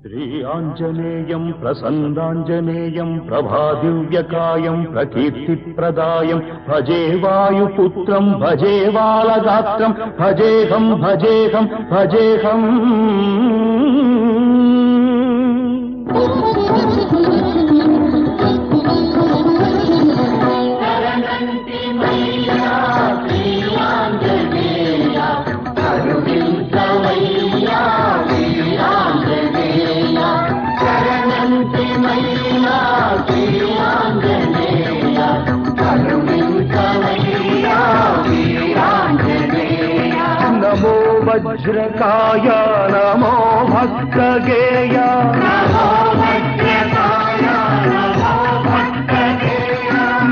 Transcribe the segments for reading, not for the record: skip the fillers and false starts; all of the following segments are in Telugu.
శ్రీయాంజనేయం ప్రసన్నాంజనేయం ప్రభాదివ్యకాయం ప్రకీర్తిప్రదాయం భజే వాయుపుత్రం భజే బాలగాత్రం భజేహం భజేహం భజేహం. నమో వజ్రకాయ నమో భక్తగేయ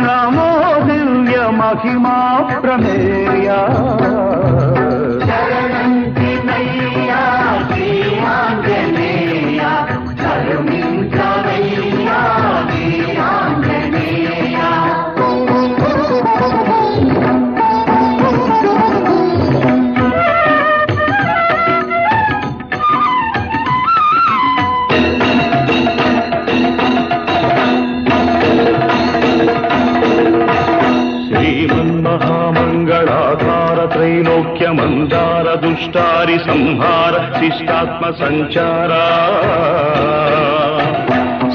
నమో దివ్య మహిమా ప్రమేయ. శ్రీమన్మహామంగళాధార త్రైలోక్యమందార దుష్టారి సంహార శిష్టాత్మ సంచార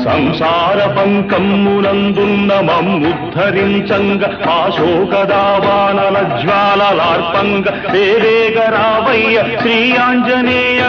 సంసార పంకమ్మునందున్న మమ్ముద్ధరించంగ ఆశోకదావానల జ్వాలలార్పంగ వేవేగరావయ్య శ్రీ ఆంజనేయ.